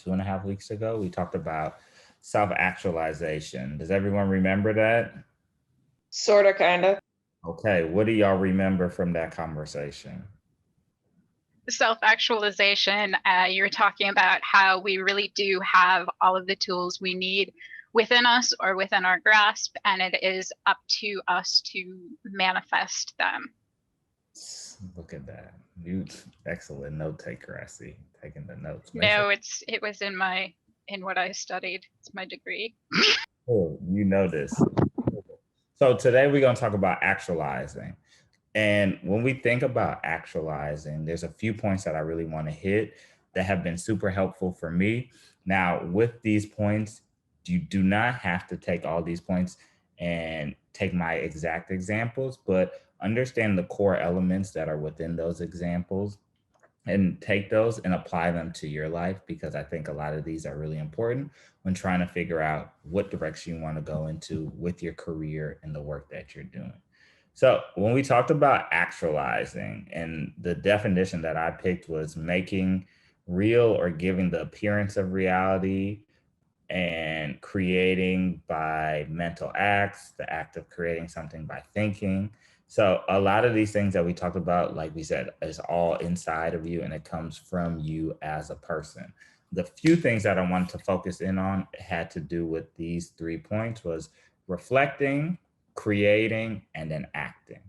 2.5 weeks ago. We talked about self-actualization. Does everyone remember that? Sorta, kinda. Okay, what do y'all remember from that conversation? Self-actualization, you're talking about how we really do have all of the tools we need within us or within our grasp, and it is up to us to manifest them. Look at that. You excellent note taker, I see. Taking the notes. Make sure No, it was in what I studied. It's my degree. you know this. So today we're going to talk about actualizing. And when we think about actualizing, there's a few points that I really want to hit that have been super helpful for me. Now, with these points, you do not have to take all these points and take my exact examples, but understand the core elements that are within those examples and take those and apply them to your life, because I think a lot of these are really important when trying to figure out what direction you want to go into with your career and the work that you're doing. So, when we talked about actualizing, and the definition that I picked was making real or giving the appearance of reality, and creating by mental acts, the act of creating something by thinking. So a lot of these things that we talked about, like we said, is all inside of you and it comes from you as a person. The few things that I wanted to focus in on had to do with these 3 points was reflecting, creating, and then acting.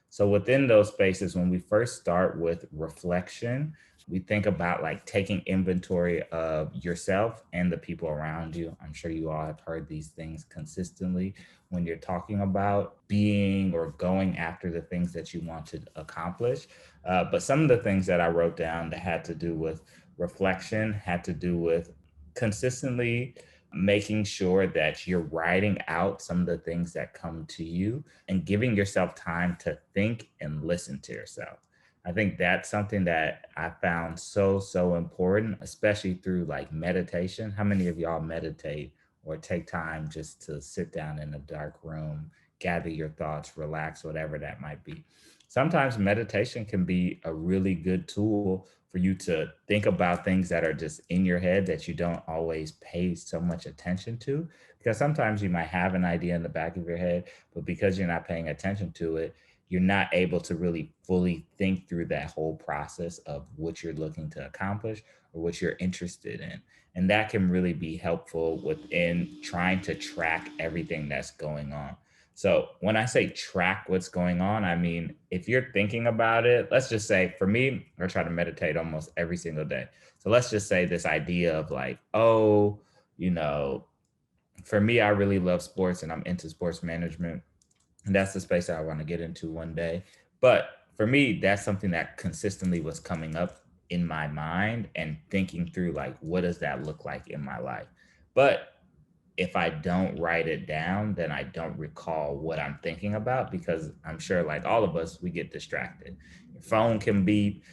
So within those spaces, when we first start with reflection, we think about like taking inventory of yourself and the people around you. I'm sure you all have heard these things consistently when you're talking about being or going after the things that you want to accomplish. But some of the things that I wrote down that had to do with reflection had to do with consistently making sure that you're writing out some of the things that come to you and giving yourself time to think and listen to yourself. I think that's something that I found so important, especially through like meditation. How many of y'all meditate or take time just to sit down in a dark room, gather your thoughts, relax, whatever that might be? Sometimes meditation can be a really good tool for you to think about things that are just in your head that you don't always pay so much attention to. Because sometimes you might have an idea in the back of your head, but because you're not paying attention to it, you're not able to really fully think through that whole process of what you're looking to accomplish or what you're interested in. And that can really be helpful within trying to track everything that's going on. So when I say track what's going on, I mean, if you're thinking about it, let's just say for me, I try to meditate almost every single day. So let's just say this idea of like, oh, you know, for me, I really love sports and I'm into sports management, and that's the space that I want to get into one day. But for me, that's something that consistently was coming up in my mind and thinking through like, what does that look like in my life? But if I don't write it down, then I don't recall what I'm thinking about, because I'm sure, like all of us, we get distracted. Your phone can beep,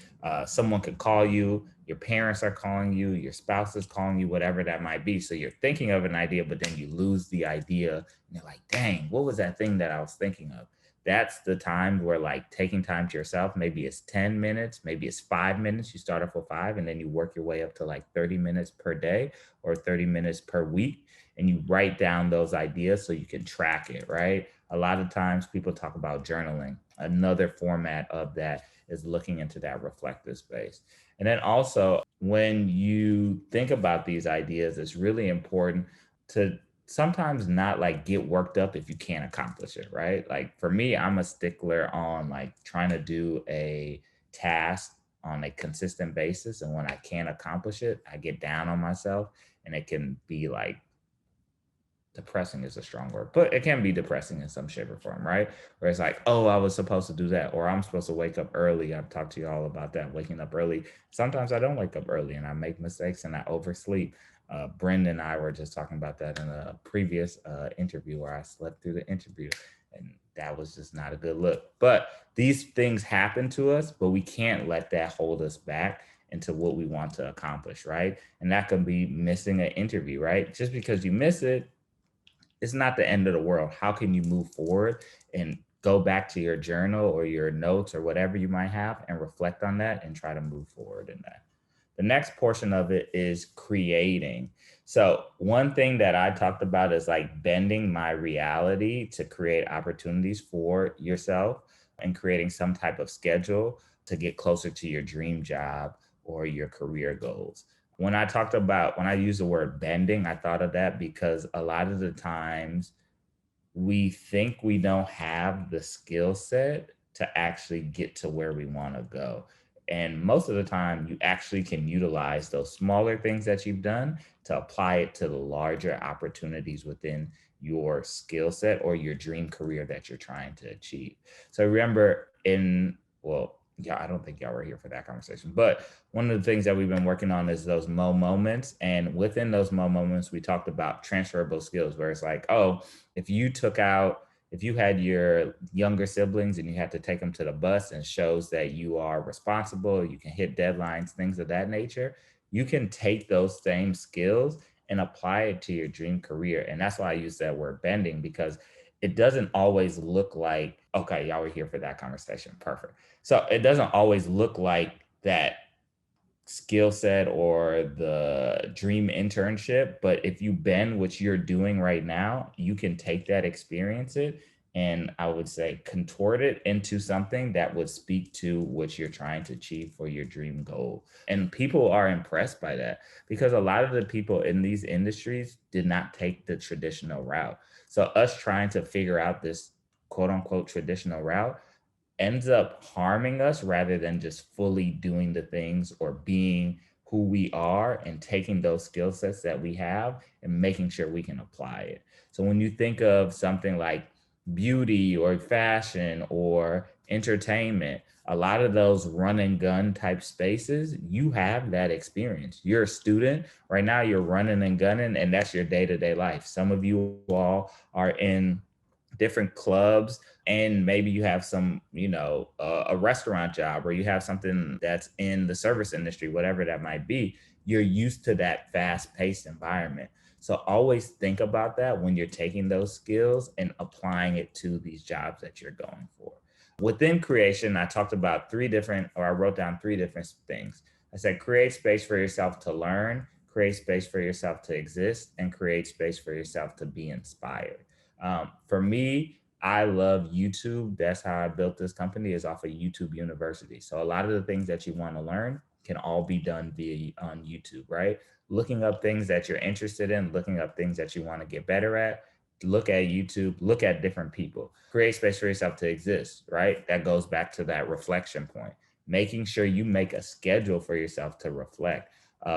someone could call you, your parents are calling you, your spouse is calling you, whatever that might be. So you're thinking of an idea, but then you lose the idea and you're like, dang, what was that thing that I was thinking of? That's the time where like taking time to yourself, maybe it's 10 minutes, maybe it's 5 minutes. You start off with five and then you work your way up to like 30 minutes per day or 30 minutes per week, and you write down those ideas so you can track it, right? A lot of times people talk about journaling. Another format of that is looking into that reflective space. And then also, when you think about these ideas, it's really important to sometimes not like get worked up if you can't accomplish it, right? Like for me, I'm a stickler on like trying to do a task on a consistent basis. And when I can't accomplish it, I get down on myself, and it can be like depressing is a strong word, but it can be depressing in some shape or form, right? Where it's like, oh, I was supposed to do that, or I'm supposed to wake up early. I've talked to you all about that, waking up early. Sometimes I don't wake up early and I make mistakes and I oversleep. Brendan and I were just talking about that in a previous interview where I slept through the interview, and that was just not a good look. But these things happen to us, but we can't let that hold us back into what we want to accomplish, right? And that can be missing an interview, right? Just because you miss it, it's not the end of the world. How can you move forward and go back to your journal or your notes or whatever you might have and reflect on that and try to move forward in that? The next portion of it is creating. So one thing that I talked about is like bending my reality to create opportunities for yourself and creating some type of schedule to get closer to your dream job or your career goals. When I use the word bending, I thought of that because a lot of the times we think we don't have the skill set to actually get to where we want to go. And most of the time, you actually can utilize those smaller things that you've done to apply it to the larger opportunities within your skill set or your dream career that you're trying to achieve. So remember, well, yeah, I don't think y'all were here for that conversation, but one of the things that we've been working on is those Mo moments. And within those Mo moments, we talked about transferable skills where it's like, oh, if you had your younger siblings and you had to take them to the bus and shows that you are responsible, you can hit deadlines, things of that nature, you can take those same skills and apply it to your dream career. And that's why I use that word bending, because it doesn't always look like, okay, y'all were here for that conversation. Perfect. So it doesn't always look like that skill set or the dream internship, but if you bend what you're doing right now, you can take that, experience it, and I would say contort it into something that would speak to what you're trying to achieve for your dream goal. And people are impressed by that because a lot of the people in these industries did not take the traditional route. So us trying to figure out this quote unquote traditional route ends up harming us rather than just fully doing the things or being who we are and taking those skill sets that we have and making sure we can apply it. So when you think of something like beauty or fashion or entertainment, a lot of those run and gun type spaces, you have that experience. You're a student right now, you're running and gunning, and that's your day-to-day life. Some of you all are in different clubs, and maybe you have some, a restaurant job, or you have something that's in the service industry, whatever that might be. You're used to that fast paced environment. So always think about that when you're taking those skills and applying it to these jobs that you're going for. Within creation, I wrote down three different things. I said, create space for yourself to learn, create space for yourself to exist, and create space for yourself to be inspired. For me, I love YouTube. That's how I built this company, is off of YouTube University. So a lot of the things that you want to learn can all be done via on YouTube, right? Looking up things that you're interested in, looking up things that you want to get better at, look at YouTube, look at different people, create space for yourself to exist, right? That goes back to that reflection point, making sure you make a schedule for yourself to reflect.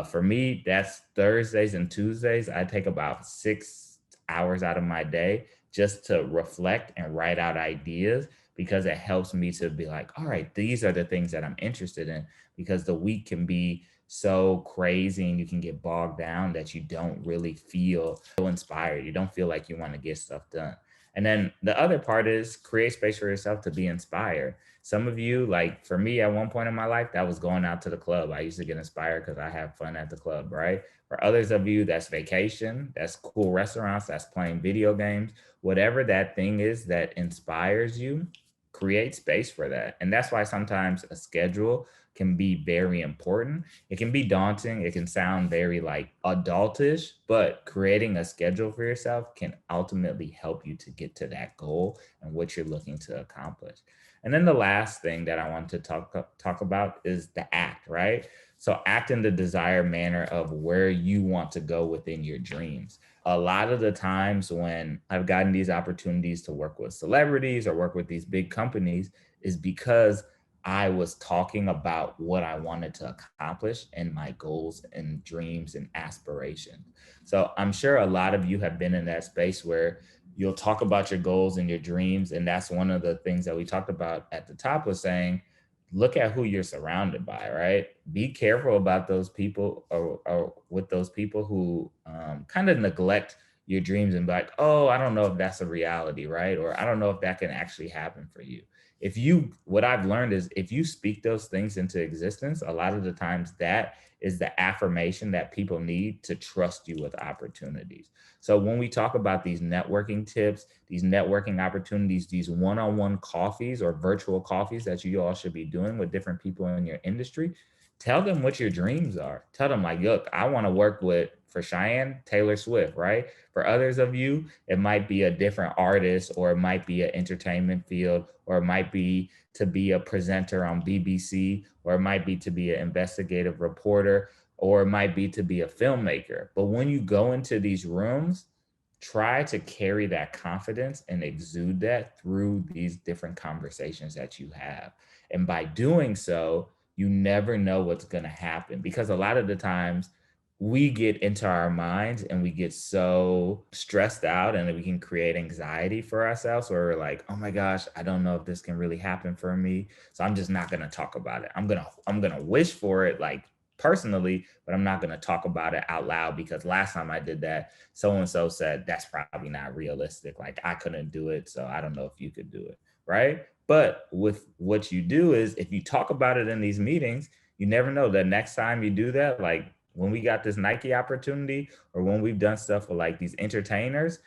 For me, that's Thursdays and Tuesdays. I take about 6 hours out of my day just to reflect and write out ideas, because it helps me to be like, all right, these are the things that I'm interested in, because the week can be so crazy and you can get bogged down that you don't really feel so inspired. You don't feel like you want to get stuff done. And then the other part is create space for yourself to be inspired. Some of you, like for me, at one point in my life, that was going out to the club. I used to get inspired because I have fun at the club, right? For others of you, that's vacation, that's cool restaurants, that's playing video games, whatever that thing is that inspires you, create space for that. And that's why sometimes a schedule can be very important. It can be daunting. It can sound very like adultish, but creating a schedule for yourself can ultimately help you to get to that goal and what you're looking to accomplish. And then the last thing that I want to talk about is the act, right? So act in the desired manner of where you want to go within your dreams. A lot of the times when I've gotten these opportunities to work with celebrities or work with these big companies is because I was talking about what I wanted to accomplish and my goals and dreams and aspirations. So I'm sure a lot of you have been in that space where you'll talk about your goals and your dreams. And that's one of the things that we talked about at the top, was saying, look at who you're surrounded by, right? Be careful about those people, or with those people who kind of neglect your dreams and be like, oh, I don't know if that's a reality, right? Or I don't know if that can actually happen for you. What I've learned is if you speak those things into existence, a lot of the times that is the affirmation that people need to trust you with opportunities. So when we talk about these networking tips, these networking opportunities, these one-on-one coffees or virtual coffees that you all should be doing with different people in your industry, tell them what your dreams are. Tell them like, look, I want to work with, for Cheyenne, Taylor Swift, right? For others of you, it might be a different artist, or it might be an entertainment field, or it might be to be a presenter on BBC, or it might be to be an investigative reporter, or it might be to be a filmmaker. But when you go into these rooms, try to carry that confidence and exude that through these different conversations that you have. And by doing so, you never know what's going to happen, because a lot of the times we get into our minds and we get so stressed out, and we can create anxiety for ourselves, where we're like, oh my gosh, I don't know if this can really happen for me, so I'm just not going to talk about it. I'm going to wish for it, like personally, but I'm not going to talk about it out loud, because last time I did that, so and so said that's probably not realistic, like I couldn't do it, so I don't know if you could do it, right? But with what you do is, if you talk about it in these meetings, you never know, the next time you do that, like when we got this Nike opportunity, or when we've done stuff with like these entertainers,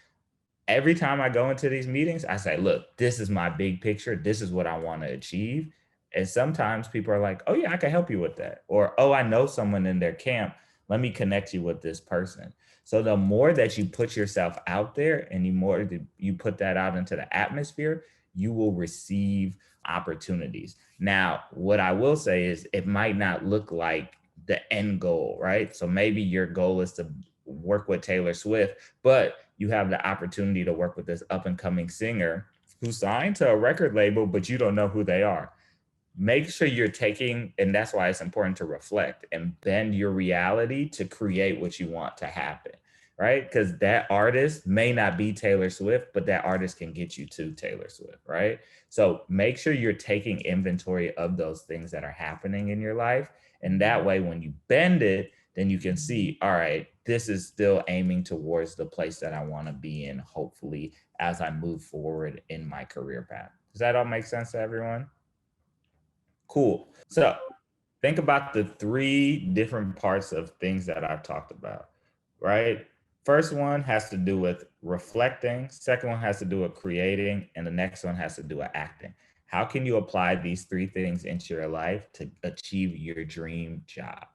every time I go into these meetings, I say, look, this is my big picture. This is what I want to achieve. And sometimes people are like, oh yeah, I can help you with that. Or, oh, I know someone in their camp. Let me connect you with this person. So the more that you put yourself out there, and the more that you put that out into the atmosphere, you will receive opportunities. Now, what I will say is, it might not look like the end goal, right? So maybe your goal is to work with Taylor Swift, but you have the opportunity to work with this up and coming singer who signed to a record label, but you don't know who they are. Make sure you're taking, and that's why it's important to reflect and bend your reality to create what you want to happen, right? Because that artist may not be Taylor Swift, but that artist can get you to Taylor Swift, right? So make sure you're taking inventory of those things that are happening in your life. And that way, when you bend it, then you can see, all right, this is still aiming towards the place that I want to be in, hopefully, as I move forward in my career path. Does that all make sense to everyone? Cool. So think about the three different parts of things that I've talked about, right? First one has to do with reflecting. Second one has to do with creating. And the next one has to do with acting. How can you apply these three things into your life to achieve your dream job?